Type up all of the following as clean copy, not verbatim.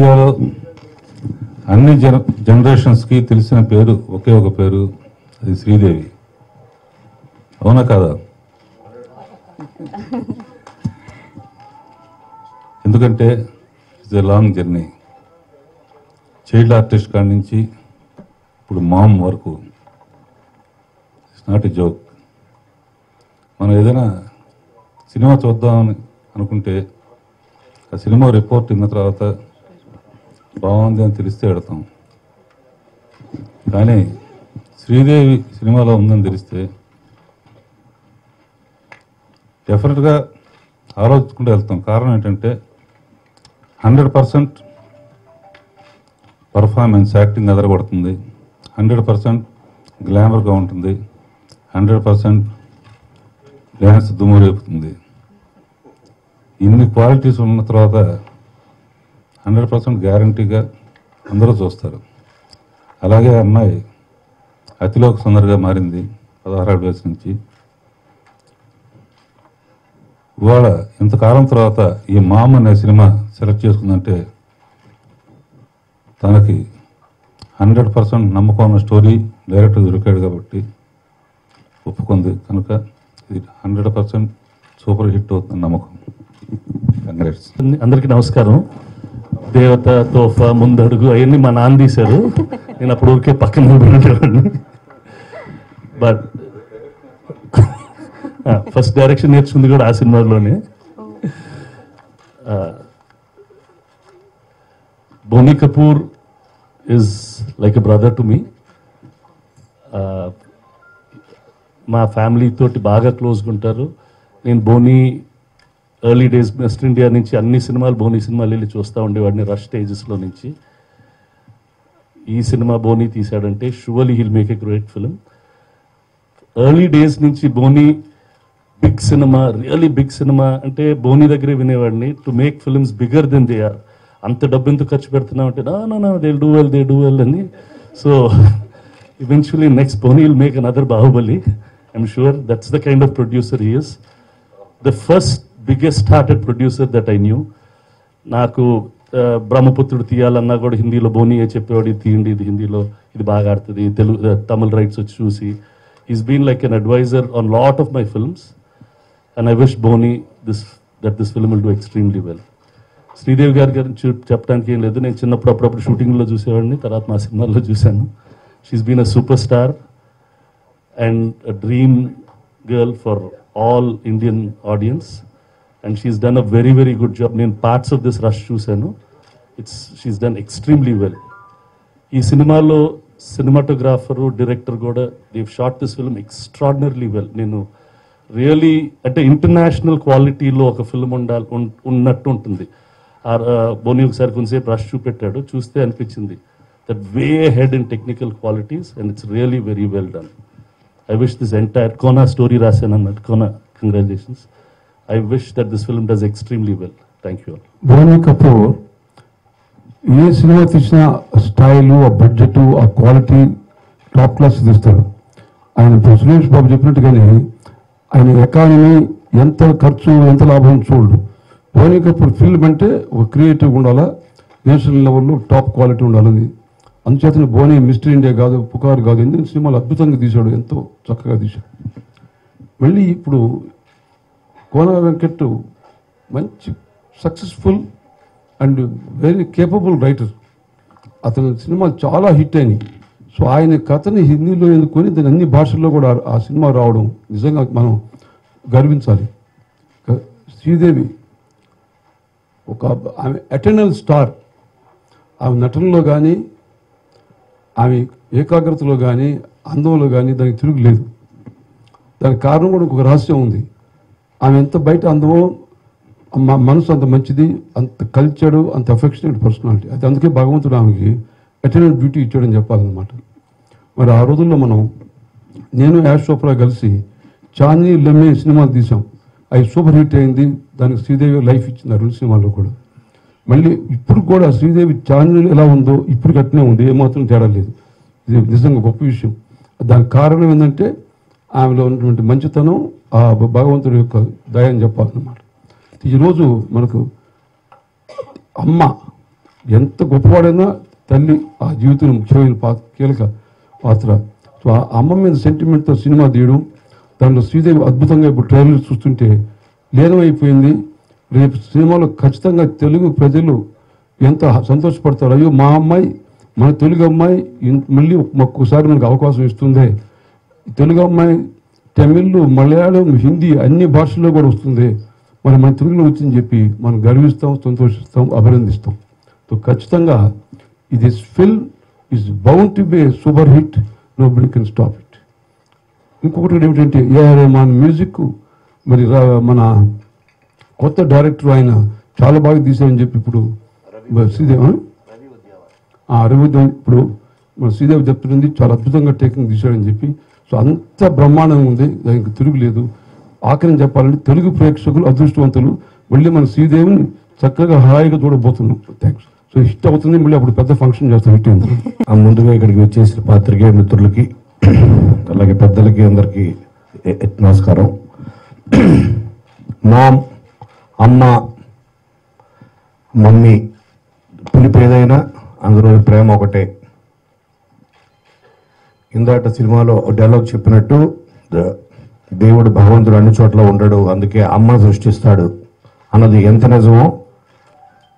ఇండియాలో అన్ని జనరేషన్స్కి తెలిసిన పేరు ఒకే ఒక పేరు, అది శ్రీదేవి. అవునా కాదా? ఎందుకంటే it's a long journey. Child artist కాడి నుంచి ఇప్పుడు మామ్ వరకు. It's not a joke. మనం ఏదైనా సినిమా చూద్దామని అనుకుంటే ఆ సినిమా రిపోర్ట్ విన్న తర్వాత బాగుంది అని తెలిస్తే పెడతాం. కానీ శ్రీదేవి సినిమాలో ఉందని తెలిస్తే డెఫినెట్గా ఆలోచించుకుంటూ వెళ్తాం. కారణం ఏంటంటే 100% పర్ఫార్మెన్స్, యాక్టింగ్ అదరగొడుతుంది, 100% గ్లామర్గా ఉంటుంది, 100% డ్యాన్స్ దుమ్ము రేపుతుంది. ఇన్ని క్వాలిటీస్ ఉన్న తర్వాత 100% గ్యారంటీగా అందరూ చూస్తారు. అలాగే అమ్మాయి అతిలోక సుందరిగా మారింది 16 వయసు నుంచి. ఇవాళ ఇంతకాలం తర్వాత ఈ మామ్ అనే సినిమా సెలెక్ట్ చేసుకుందంటే తనకి 100% నమ్మకం ఉన్న స్టోరీ డైరెక్టర్ దొరికాడు కాబట్టి ఒప్పుకుంది. కనుక ఇది 100% సూపర్ హిట్ అవుతుంది నమ్మకం. కంగ్రాట్స్. అందరికీ నమస్కారం. దేవత, తోఫా, ముందడుగు అవన్నీ మా నాన్న తీశారు. నేను అప్పుడు ఊరికే పక్కన ఉండేవాడిని. బట్ ఫస్ట్ డైరెక్షన్ నేర్చుకుంది కూడా ఆ సినిమాలోనే. Boney Kapoor is like a brother to me. మా ఫ్యామిలీ తోటి బాగా క్లోజ్గా ఉంటారు. నేను Boney early days west India నుంచి అన్ని సినిమాలు, బోనీ సినిమాలు వెళ్ళి చూస్తూ ఉండేవాడిని రష్ స్టేజెస్లో నుంచి. ఈ సినిమా బోనీ తీశాడంటే surely he'll make a great film. Early days నుంచి బోనీ బిగ్ సినిమా, రియల్లీ బిగ్ సినిమా అంటే బోనీ దగ్గరే వినేవాడిని. To make films bigger then they are. అంత డబ్బు ఎందుకు ఖర్చు పెడుతున్నాం అంటే నా దే డూ వెల్ అని. So eventually next Boni will make another Bahubali. I'm sure that's the kind of producer he is. The first biggest hearted producer that I knew. నాకు బ్రహ్మపుత్రుడు తీయాలన్నా కూడా హిందీలో బోనీయే చెప్పేవాడు, ఇది తీయండి, ఇది హిందీలో ఇది బాగా ఆడుతుంది, తెలుగు తమిళ రైట్స్ వచ్చి చూసి. Is been like an advisor on lot of my films and I wish Boney that this film will do extremely well. Sridevi గారి గురించి చెప్పడానికి ఏం లేదు. నేను చిన్నప్పుడు అప్పుడప్పుడు షూటింగ్లో చూసేవాడిని, తర్వాత మా సినిమాల్లో చూశాను. She's been a superstar and a dream girl for all Indian audience, and she's done a very, very good job. In parts of this rush chusanu, she's done extremely well. Ee cinema lo cinematographer, director goda, they've shot this film extraordinarily well. Nenu really at an international quality lo oka film unnattu untundi. Boni okasari konsepu rush chupettadu, chuste anpichindi that way ahead in technical qualities, and it's really very well done. I wish this entire Kona story rasanannat, Kona, congratulations. I wish that this film does extremely well. Thank you all. Boni Kapoor, A cinema తీసిన style, ఆ budget, ఆ quality top class తీస్తాడు. ఆయన సురేష్ బాబు చెప్పినట్టుగానే ఆయన economy ఎంత ఖర్చు ఎంత లాభం చూడు. బోనీ కపూర్ ఫిల్మ్ అంటే ఒక క్రియేటివ్ ఉండాలా, నేషనల్ లెవెల్లో టాప్ క్వాలిటీ ఉండాలని. అందుచేతనే బోనీ మిస్టర్ ఇండియా కాదు, పుకార్ కాదు, ఎన్ని సినిమాలు అద్భుతంగా తీశాడు, ఎంతో చక్కగా తీశాడు. మళ్ళీ ఇప్పుడు కోన వెంకట్ మంచి successful and very capable writer. అతని సినిమాలు చాలా హిట్ అయినాయి. సో ఆయన కథని హిందీలో ఎన్నుకొని దాని అన్ని భాషల్లో కూడా ఆ సినిమా రావడం నిజంగా మనం గర్వించాలి. శ్రీదేవి ఒక ఆమె ఎటర్నల్ స్టార్. ఆమె నటనలో కానీ, ఆమె ఏకాగ్రతలో కానీ, అందంలో కానీ దానికి తిరుగులేదు. దానికి కారణం కూడా ఒక రహస్యం ఉంది. ఆమె ఎంత బయట అందమో మనసు అంత మంచిది, అంత కల్చర్డ్, అంత అఫెక్షనేట్ పర్సనాలిటీ. అది అందుకే భగవంతుడు ఆమెకి ఎటర్నల్ బ్యూటీ ఇచ్చాడని చెప్పాలన్నమాట. మరి ఆ రోజుల్లో నేను యాష్ చోప్రా కలిసి చాందీ లమ్మే సినిమాలు తీసాం. అవి సూపర్ హిట్ అయింది. దానికి శ్రీదేవి లైఫ్ ఇచ్చింది ఆ రెండు సినిమాల్లో కూడా. మళ్ళీ ఇప్పుడు కూడా శ్రీదేవి చాందీలో ఎలా ఉందో ఇప్పుడు అట్నే ఉంది, ఏమాత్రం తేడా లేదు. ఇది నిజంగా గొప్ప విషయం. దానికి కారణం ఏంటంటే ఆమెలో ఉన్నటువంటి మంచితనం, ఆ భగవంతుడి యొక్క దయ అని చెప్పాలన్నమాట. ఈరోజు మనకు ఎంత గొప్పవాడైనా తల్లి ఆ జీవితంలో ముఖ్యమైన కీలక పాత్ర. సో ఆ అమ్మ మీద సెంటిమెంట్తో సినిమా తీయడం, దాంట్లో శ్రీదేవి అద్భుతంగా ఇప్పుడు ట్రైలర్ చూస్తుంటే లీనమైపోయింది. రేపు సినిమాలో ఖచ్చితంగా తెలుగు ప్రజలు ఎంత సంతోషపడతారు. అయ్యో మా అమ్మాయి, మన తెలుగు అమ్మాయి మళ్ళీ ఒక్కోసారి మనకు అవకాశం ఇస్తుంది. తెలుగు అమ్మాయి తమిళ్, మలయాళం, హిందీ అన్ని భాషల్లో కూడా వస్తుంది, మరి మన తెలుగులో వచ్చిందని చెప్పి మనం గర్విస్తాం, సంతోషిస్తాం, అభినందిస్తాం. సో ఖచ్చితంగా ఇది film is bound to be super hit, nobody can stop it. ఇంకొకటి ఏమిటంటే ఏఆర్ రెహమాన్ మ్యూజిక్, మరి మన కొత్త డైరెక్టర్ ఆయన చాలా బాగా తీశారని చెప్పి ఇప్పుడు శ్రీదేవి ఇప్పుడు మన శ్రీదేవి చెప్తుంది, చాలా అద్భుతంగా టేకింగ్ తీశాడని చెప్పి. సో అంత బ్రహ్మాండంగా ఉంది, దానికి తిరుగులేదు. ఆఖరిని చెప్పాలంటే తెలుగు ప్రేక్షకులు అదృష్టవంతులు, మళ్ళీ మన శ్రీదేవిని చక్కగా హాయిగా చూడబోతున్నాం. థ్యాంక్స్. సో హిట్ అవుతుంది, మళ్ళీ అప్పుడు పెద్ద ఫంక్షన్ చేస్తాం. హిట్ అయింది. ముందుగా ఇక్కడికి వచ్చేసిన పాత్రికేయ మిత్రులకి, అలాగే పెద్దలకి అందరికీ నమస్కారం. మామ్, అమ్మ, మమ్మీ పిలుపు ఏదైనా అందరూ ప్రేమ ఒకటే. ఇందాట సినిమాలో డైలాగ్ చెప్పినట్టు దేవుడు భగవంతుడు అన్ని చోట్ల ఉండడు, అందుకే అమ్మ సృష్టిస్తాడు అన్నది ఎంత నిజమో,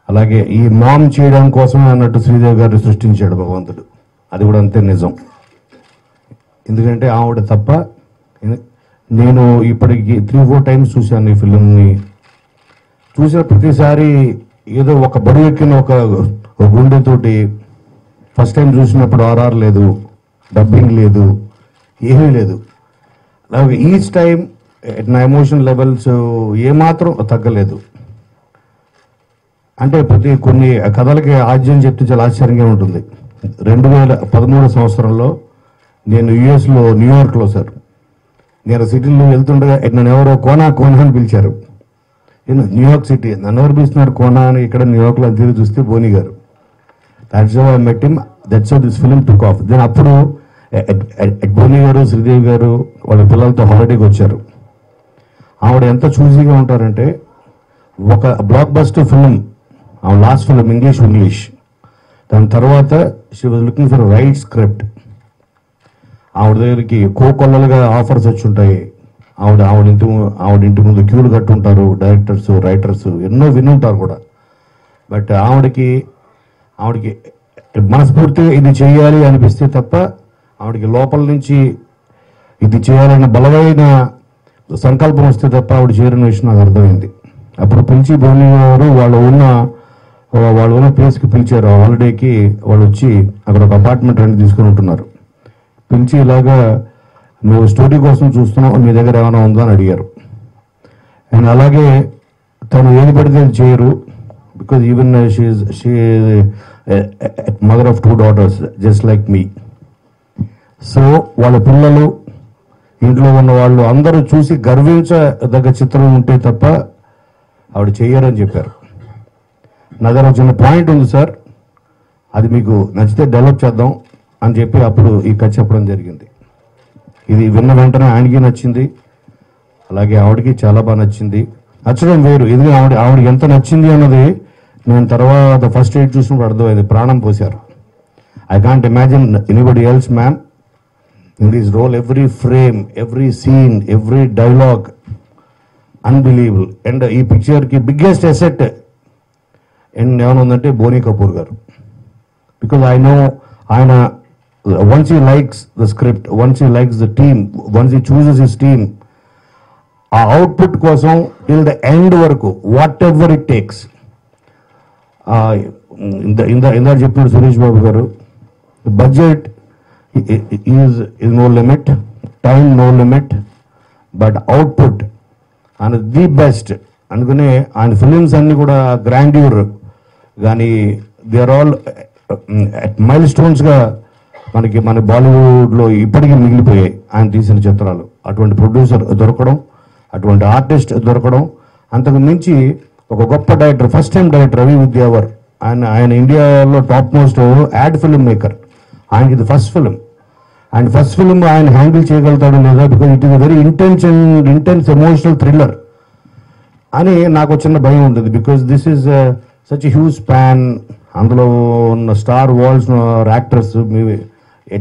అలాగే ఈ మామ్ చేయడం కోసమే అన్నట్టు శ్రీదేవి గారిని సృష్టించాడు భగవంతుడు, అది కూడా అంతే నిజం. ఎందుకంటే ఆవిడ తప్ప, నేను ఇప్పటికి 3-4 టైమ్స్ చూశాను ఈ ఫిలింని. చూసిన ప్రతిసారి ఏదో ఒక బడి ఎక్కిన ఒక గుండెతోటి, ఫస్ట్ టైం చూసినప్పుడు ఆర్ఆర్ లేదు, డబ్బింగ్ లేదు, ఏమీ లేదు. అలాగే ఈచ్ టైం నా ఎమోషన్ లెవెల్స్ ఏమాత్రం తగ్గలేదు. అంటే కొన్ని కథలకి ఆద్యం చెప్తే చాలా ఆశ్చర్యంగా ఉంటుంది. 2013 సంవత్సరంలో నేను యుఎస్లో న్యూయార్క్లో సార్, నేను సిటీలో వెళ్తుండగా నన్ను ఎవరో కోనా అని పిలిచారు. న్యూయార్క్ సిటీ నన్ను ఎవరు పిలుస్తున్నారు కోనా అని. ఇక్కడ న్యూయార్క్లో తిరిగి చూస్తే Boney garu. That's how I met him, that's how this film took off. Then అప్పుడు బోని గారు, శ్రీదేవి గారు వాళ్ళ పిల్లలతో హాలిడేకి వచ్చారు. ఆవిడ ఎంత చూజీగా ఉంటారంటే, ఒక బ్లాక్ బస్టర్ ఫిలిం, ఆవిడ లాస్ట్ ఫిలిం ఇంగ్లీష్, దాని తర్వాత she was looking for right script. ఆవిడ దగ్గరికి కోకొల్లలుగా ఆఫర్స్ వచ్చి ఉంటాయి. ఆవిడ ఇంటి ముందు క్యూలు కట్టుంటారు డైరెక్టర్స్, రైటర్స్, ఎన్నో వినుంటారు కూడా. బట్ ఆవిడకి మనస్ఫూర్తిగా ఇది చేయాలి అనిపిస్తే తప్ప, ఆవిడకి లోపల నుంచి ఇది చేయాలన్న బలమైన సంకల్పం వస్తే తప్ప ఆవిడ చేయని విషయం నాకు అర్థమైంది. అప్పుడు పిలిచి బోని గారు వాళ్ళు ఉన్న ప్లేస్కి పిలిచారు. హాలిడేకి వాళ్ళు వచ్చి అక్కడ ఒక అపార్ట్మెంట్ రెంట్ తీసుకుని ఉంటున్నారు. పిలిచి ఇలాగా మేము స్టోరీ కోసం చూస్తున్నాం, మీ దగ్గర ఏమైనా ఉందో అని అడిగారు. అండ్ అలాగే తను ఏది పడితే చేయరు, because even she mother of 2 daughters just like me. So వాళ్ళ పిల్లలు, ఇంట్లో ఉన్న వాళ్ళు అందరూ చూసి గర్వించదగ్గ చిత్రం ఉంటే తప్ప ఆవిడ చెయ్యరని చెప్పారు. నా దగ్గర చిన్న పాయింట్ ఉంది సార్, అది మీకు నచ్చితే డెవలప్ చేద్దాం అని చెప్పి అప్పుడు ఈ కథ చెప్పడం జరిగింది. ఇది విన్న వెంటనే ఆయనకి నచ్చింది, అలాగే ఆవిడకి చాలా బాగా నచ్చింది. నచ్చడం వేరు, ఇది ఆవిడకి ఎంత నచ్చింది అన్నది నేను తర్వాత ఫస్ట్ ఎయిడ్ చూసినప్పుడు అర్థమైంది. ప్రాణం పోశారు. I can't imagine anybody else ma'am in this role. Every frame, every scene, every dialogue unbelievable. And ఈ పిక్చర్కి బిగ్గెస్ట్ ఎసెట్ అండ్ ఏమైనా ఉందంటే బోని కపూర్ గారు. బికాజ్ ఐ నో ఆయన once he likes the script, once he likes the team, once he chooses his team, ఆ output కోసం till the end వరకు whatever it takes. ఇందా చెప్పాడు సురేష్ బాబు గారు, budget is no limit, time no limit, but output and the best. అందుకనే ఆయన films అన్ని కూడా గ్రాండ్యూర్ కానీ దే ఆర్ ఆల్ మైల్ స్టోన్స్గా మన బాలీవుడ్లో ఇప్పటికీ మిగిలిపోయాయి ఆయన తీసిన చిత్రాలు. అటువంటి ప్రొడ్యూసర్ దొరకడం, అటువంటి ఆర్టిస్ట్ దొరకడం, అంతకు మించి ఒక గొప్ప director, first time director Ravi Vidyavar. ఆయన ఇండియాలో top most ad film maker. ఆయనకి ఇది first film. And first film ఆయన హ్యాండిల్ చేయగలుగుతాడు లేదా, because it is very intense emotional thriller అని నాకు చిన్న భయం ఉంటుంది. Because this is such huge span, అందులో ఉన్న స్టార్ వాల్స్ యాక్టర్స్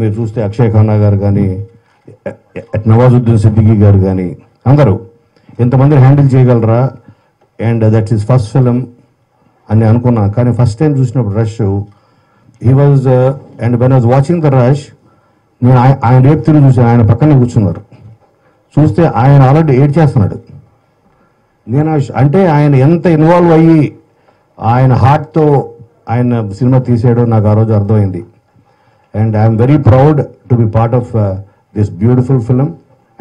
మీరు చూస్తే అక్షయ్ ఖన్నా గారు కానీ, నవాజుద్దీన్ సిద్దికీ గారు కానీ, అందరూ ఇంతమంది హ్యాండిల్ చేయగలరా? And that's his first film అని అనుకున్నాను. కానీ ఫస్ట్ టైం చూసినప్పుడు rush he was and when was watching the rush, నేను ఆయన రేపు తిరిగి చూసాను. ఆయన పక్కనే కూర్చున్నారు. చూస్తే ఆయన ఆల్రెడీ ఏడ్చేస్తున్నాడు. నేను అంటే ఆయన ఎంత ఇన్వాల్వ్ అయ్యి ఆయన హార్ట్తో ఆయన సినిమా తీసాడో నాకు ఆ రోజు అర్థమైంది. And I'm very proud to be part of this beautiful film.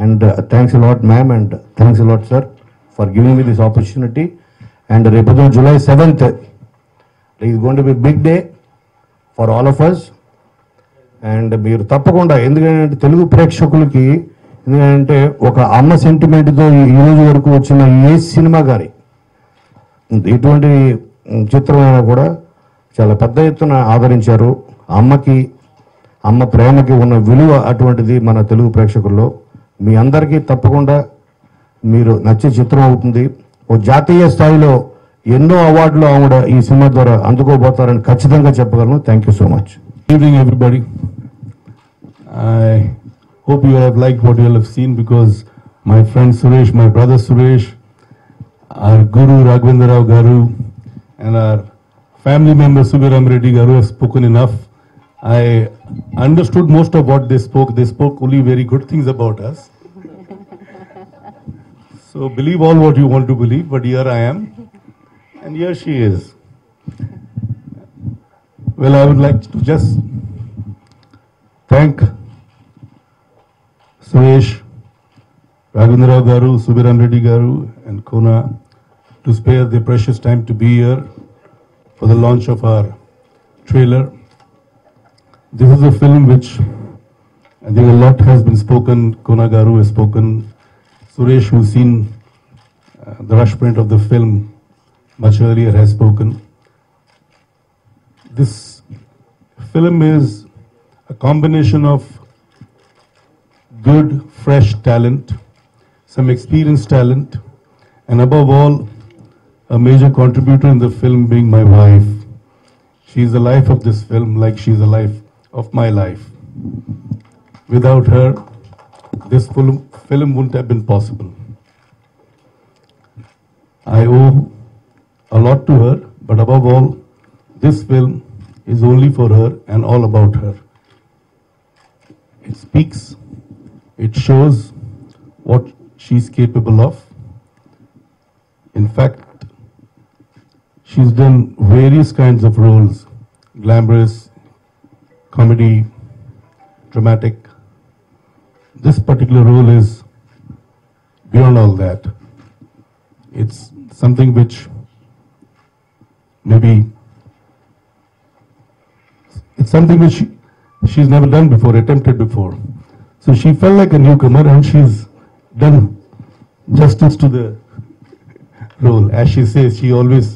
And thanks a lot ma'am and thanks a lot sir for giving me this opportunity. And రేపు July 7th is going to be big day for all of us. And మీరు తప్పకుండా, ఎందుకంటే తెలుగు ప్రేక్షకులకి, ఎందుకంటే ఒక అమ్మ సెంటిమెంట్తో ఈ రోజు వరకు వచ్చిన ఏ సినిమా కానీ, ఇటువంటి చిత్రమైనా కూడా చాలా పెద్ద ఎత్తున ఆదరించారు. అమ్మ ప్రేమకి ఉన్న విలువ అటువంటిది మన తెలుగు ప్రేక్షకుల్లో. మీ అందరికీ తప్పకుండా మీరు నచ్చే చిత్రం అవుతుంది. ఓ జాతీయ స్థాయిలో ఎన్నో అవార్డులు ఆవిడ ఈ సినిమా ద్వారా అందుకోబోతారని ఖచ్చితంగా చెప్పగలను. Thank you so much. Good evening, everybody. I hope you have liked what you all have seen, because my friend Suresh, my brother Suresh, our Guru Raghavendra Rao Garu, and our family member Subiram Reddy Garu have spoken enough. I understood most of what they spoke. They spoke only very good things about us. So believe all what you want to believe, but here I am, and here she is. Well, I would like to just thank Suresh, Raghavendra Rao Garu, Subiram Reddy Garu, and Kona to spare their precious time to be here for the launch of our trailer. This is a film which I think a lot has been spoken. Kona Garu has spoken. Suresh, who's seen the rush print of the film much earlier, has spoken. This film is a combination of good, fresh talent, some experienced talent, and above all, a major contributor in the film being my wife. She is the life of this film, like she is the life of my life. Without her, this film wouldn't have been possible. I owe a lot to her, but above all, this film is only for her and all about her. It speaks, it shows what she's capable of. In fact, she's done various kinds of roles: glamorous, comedy, dramatic. This particular role is beyond all that. It's something which maybe it's something which she's never done before, attempted before. So she felt like a newcomer, and she's done justice to the role. As she says, she always,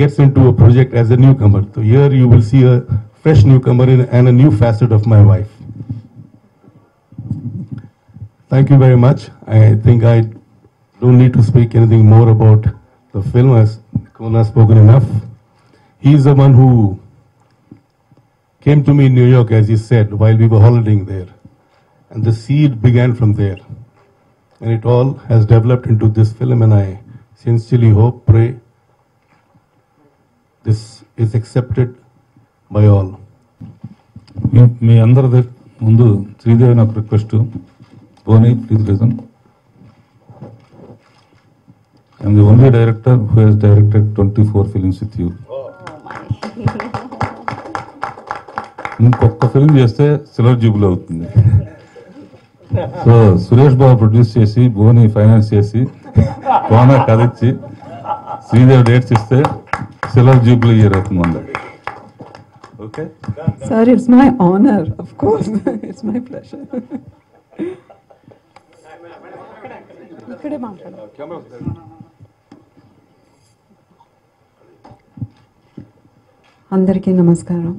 gets into a project as a newcomer. So here you will see a fresh newcomer and a new facet of my wife. Thank you very much. I think I don't need to speak anything more about the film, as Kona has spoken enough. He is the one who came to me in New York, as he said, while we were holidaying there. And the seed began from there. And it all has developed into this film, and I sincerely hope, pray, this is accepted by all. మీ అందరి ముందు శ్రీదేవి నాకు request. Boni, please listen. I'm the only director who has directed 24 films with you. ఇంకొక film చేస్తే silver జూబుల్ అవుతుంది. So Suresh Babu produce చేసి, బోని finance చేసి, కోనా కథ ఇచ్చి, శ్రీదేవి డేట్స్ ఇస్తే సిల్వర్ జూబుల్ ఇయర్ అవుతుంది అందరు. Okay Sir, it's my honor, of course. It's my pleasure. ఇక్కడే మాట్లాడు. అందరికీ నమస్కారం.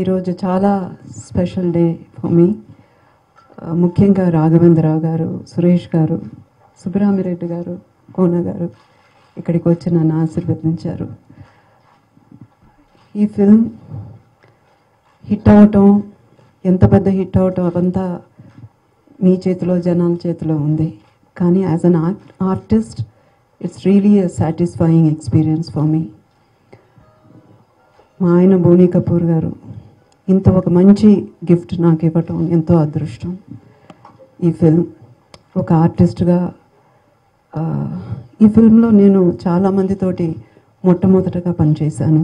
ఈరోజు చాలా స్పెషల్ డే ఫర్ మీ. ముఖ్యంగా రాఘవేంద్రరావు గారు, సురేష్ గారు, సుబ్బరామిరెడ్డి గారు, కోన గారు ఇక్కడికి వచ్చి నన్ను ఆశీర్వదించారు. ఈ ఫిల్మ్ హిట్ అవటం, ఎంత పెద్ద హిట్ అవటం అవంతా మీ చేతిలో, జనాల చేతిలో ఉంది. కానీ as an artist it's really a satisfying experience for me. మా ఆయన బోనీ కపూర్ గారు ఇంత ఒక మంచి గిఫ్ట్ నాకు ఇవ్వటం ఎంతో అదృష్టం. ఈ ఫిల్మ్ ఒక ఆర్టిస్ట్గా ఈ ఫిల్మ్లో నేను చాలామందితోటి మొట్టమొదటగా పనిచేశాను.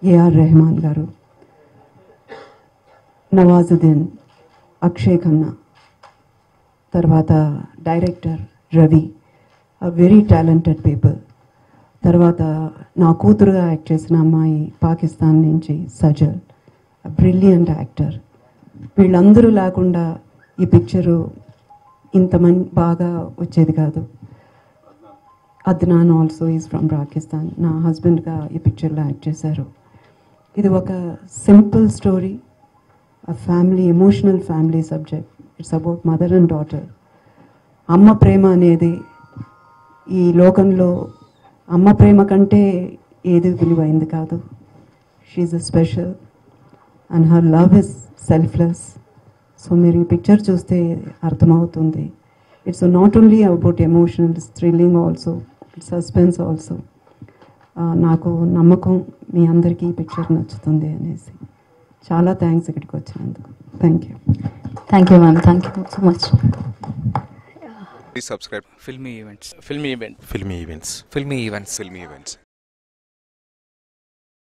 ఏఆర్ రెహమాన్ గారు, నవాజుద్దీన్, అక్షయ్ ఖన్నా, తర్వాత director Ravi, very talented people. తర్వాత నా కూతురుగా యాక్ట్ చేసిన అమ్మాయి పాకిస్తాన్ నుంచి సజల్, బ్రిలియంట్ యాక్టర్. వీళ్ళందరూ లేకుండా ఈ పిక్చరు ఇంత బాగా వచ్చేది కాదు. Adnan also is from Pakistan, నా హస్బెండ్గా ఈ పిక్చర్లో యాక్ట్ చేశారు. ఇది ఒక simple story, family, emotional family subject. It's about mother and daughter. అమ్మ ప్రేమ అనేది ఈ లోకంలో అమ్మ ప్రేమ కంటే ఏది విలువైంది కాదు. She's a special and her love is selfless. So మీరు ఈ పిక్చర్ చూస్తే అర్థమవుతుంది. It's not only about emotional, it's thrilling also, it's suspense also. నాకు నమ్మకం మీ అందరికీ ఈ పిక్చర్ నచ్చుతుంది అనేసి. చాలా థ్యాంక్స్ ఇక్కడికి వచ్చినందుకు. Thank you. Thank you, ma'am. Thank you so much. Please subscribe. Filmy Events. Filmy Event. Filmy Events. Filmy Events. Filmy Events.